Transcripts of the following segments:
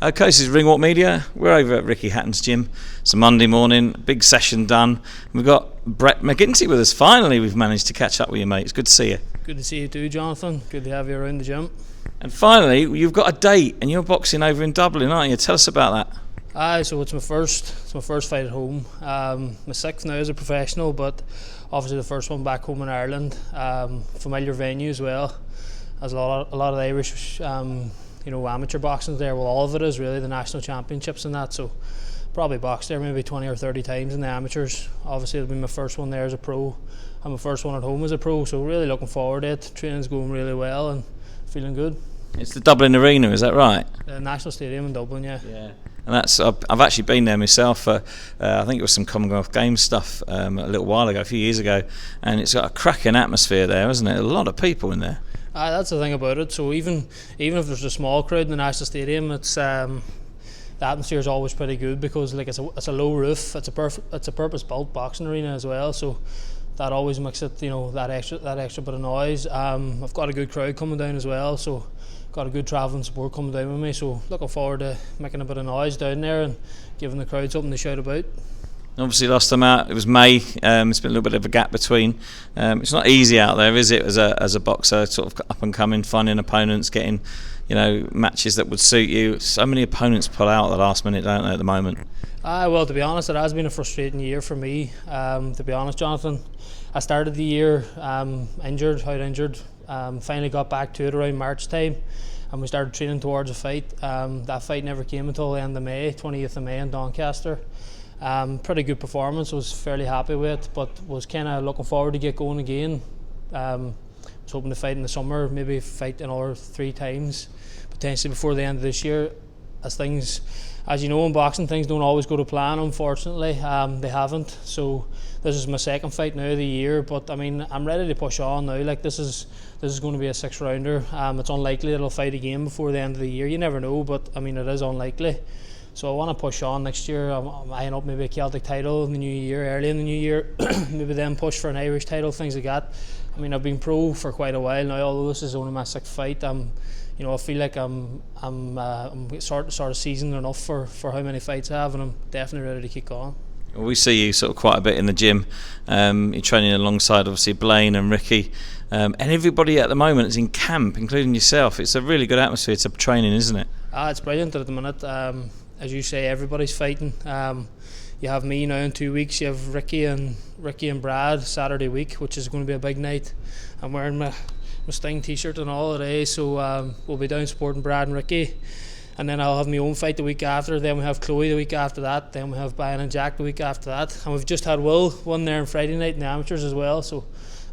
Okay, this is Ringwalk Media. We're over at Ricky Hatton's gym. It's a Monday morning, big session done. We've got Brett McGinty with us. Finally, we've managed to catch up with you, mate. It's good to see you. Good to see you too, Jonathan. Good to have you around the gym. And finally, you've got a date, and you're boxing over in Dublin, aren't you? Tell us about that. So it's my first fight at home. My sixth now as a professional, but obviously the first one back home in Ireland. Familiar venue as well. There's a lot of the Irish, amateur boxing there. Well, all of it is really the national championships and that. So probably boxed there maybe 20 or 30 times in the amateurs. Obviously it'll be my first one there as a pro, and my first one at home as a pro. So really looking forward to it. Training's going really well and feeling good. It's the Dublin Arena, is that right? The National Stadium in Dublin, yeah. And that's I've actually been there myself for I think it was some Commonwealth Games stuff a little while ago, a few years ago, and it's got a cracking atmosphere there, isn't it? A lot of people in there. That's the thing about it. So even if there's a small crowd in the National Stadium, it's the atmosphere is always pretty good because like it's a low roof. It's a purpose-built boxing arena as well. So that always makes it that extra bit of noise. I've got a good crowd coming down as well. So got a good travelling support coming down with me. So looking forward to making a bit of noise down there and giving the crowd something to shout about. Obviously last time out it was May. It's been a little bit of a gap between. It's not easy out there, is it, as a boxer, sort of up and coming, finding opponents, getting matches that would suit you. So many opponents pull out at the last minute, don't they, at the moment? Well, to be honest, it has been a frustrating year for me. To be honest, Jonathan, I started the year injured. Finally got back to it around March time, and we started training towards a fight. That fight never came until the end of May, 20th of May in Doncaster. Pretty good performance, was fairly happy with it, but was kind of looking forward to get going again. Was hoping to fight in the summer, maybe fight another 3 times, potentially before the end of this year. As you know, in boxing, things don't always go to plan, unfortunately. They haven't, so this is my second fight now of the year, but I mean, I'm ready to push on now. Like this is going to be a 6-rounder. It's unlikely that I'll fight again before the end of the year. You never know, but I mean, it is unlikely. So I want to push on next year. I'm eyeing up maybe a Celtic title in the new year, early in the new year. Maybe then push for an Irish title, things like that. I mean, I've been pro for quite a while now. Although this is only my 6th fight, I feel like I'm sort of seasoned enough for how many fights I have, and I'm definitely ready to kick on. Well, we see you sort of quite a bit in the gym. You're training alongside obviously Blaine and Ricky, and everybody at the moment is in camp, including yourself. It's a really good atmosphere to training, isn't it? It's brilliant at the minute. As you say, everybody's fighting. You have me now in 2 weeks. You have Ricky and Brad Saturday week, which is going to be a big night. I'm wearing my Sting t-shirt and all today, so we'll be down supporting Brad and Ricky. And then I'll have my own fight the week after. Then we have Chloe the week after that. Then we have Brian and Jack the week after that. And we've just had Will one there on Friday night in the amateurs as well. So,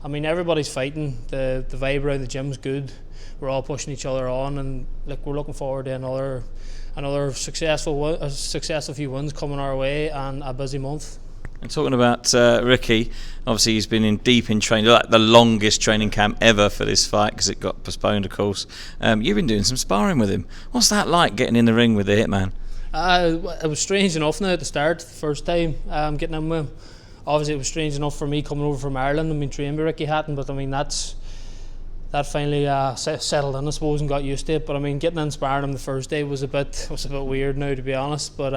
I mean, everybody's fighting. The vibe around the gym's good. We're all pushing each other on, and we're looking forward to another successful few wins coming our way, and a busy month. And talking about Ricky, obviously he's been deep in training, like the longest training camp ever for this fight because it got postponed, of course. You've been doing some sparring with him. What's that like, getting in the ring with the hitman? It was strange enough now at the start, the first time getting in with him. Obviously it was strange enough for me coming over from Ireland and being trained by Ricky Hatton, but I mean that finally settled in, I suppose, and got used to it. But I mean, getting in sparring him the first day was a bit weird now, to be honest. But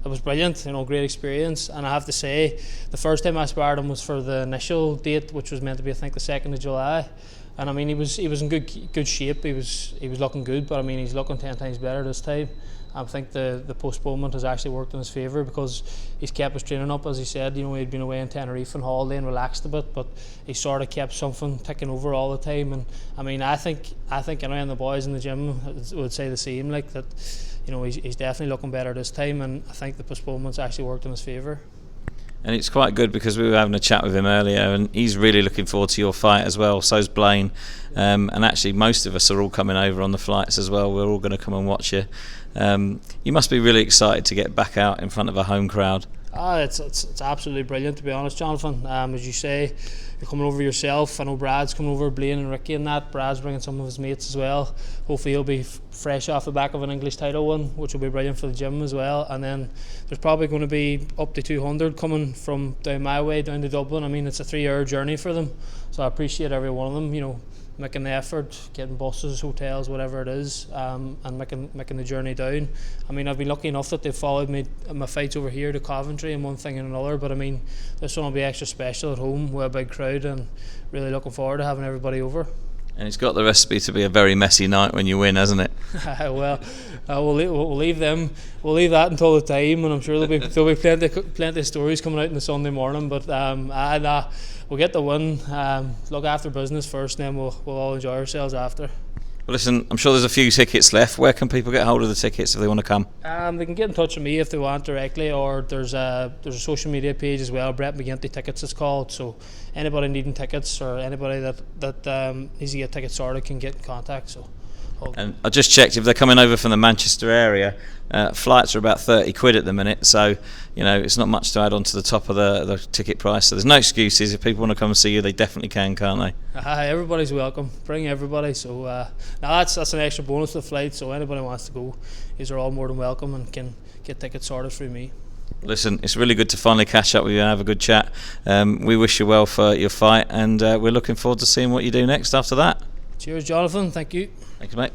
it was brilliant, great experience. And I have to say, the first time I sparred him was for the initial date, which was meant to be, I think, the 2nd of July. And I mean, he was in good shape. He was looking good, but I mean, he's looking 10 times better this time. I think the postponement has actually worked in his favour because he's kept his training up, as he said. He'd been away in Tenerife on holiday and relaxed a bit, but he sort of kept something ticking over all the time. And I mean, I think and the boys in the gym would say the same, like that. He's definitely looking better this time, and I think the postponement's actually worked in his favour. And it's quite good because we were having a chat with him earlier, and he's really looking forward to your fight as well. So's Blaine, and actually most of us are all coming over on the flights as well. We're all going to come and watch you. You must be really excited to get back out in front of a home crowd. It's absolutely brilliant, to be honest, Jonathan. As you say, you're coming over yourself. I know Brad's coming over, Blaine and Ricky and that. Brad's bringing some of his mates as well. Hopefully he'll be fresh off the back of an English title win, which will be brilliant for the gym as well. And then there's probably going to be up to 200 coming from down my way down to Dublin. I mean, it's a 3-hour journey for them, so I appreciate every one of them making the effort, getting buses, hotels, whatever it is, and making the journey down. I mean, I've been lucky enough that they've followed me in my fights over here to Coventry and one thing and another, but I mean, this one will be extra special at home with a big crowd, and really looking forward to having everybody over. And it's got the recipe to be a very messy night when you win, hasn't it? Well, we'll leave that until the time, and I'm sure there'll be plenty of stories coming out on the Sunday morning. But we'll get the win. Look after business first, and then we'll all enjoy ourselves after. Well, listen, I'm sure there's a few tickets left. Where can people get hold of the tickets if they want to come? They can get in touch with me if they want directly, or there's a social media page as well. Brett McGinty Tickets is called. So anybody needing tickets or anybody that needs to get tickets sorted can get in contact. So. And I just checked, if they're coming over from the Manchester area, flights are about 30 quid at the minute, so it's not much to add on to the top of the ticket price, so there's no excuses. If people want to come and see you, they definitely can, can't they? Everybody's welcome, bring everybody. So now that's an extra bonus to the flight, so anybody who wants to go, these are all more than welcome and can get tickets sorted through me. Listen, it's really good to finally catch up with you and have a good chat. We wish you well for your fight, and we're looking forward to seeing what you do next after that. Cheers, Jonathan. Thank you. Thank you, mate.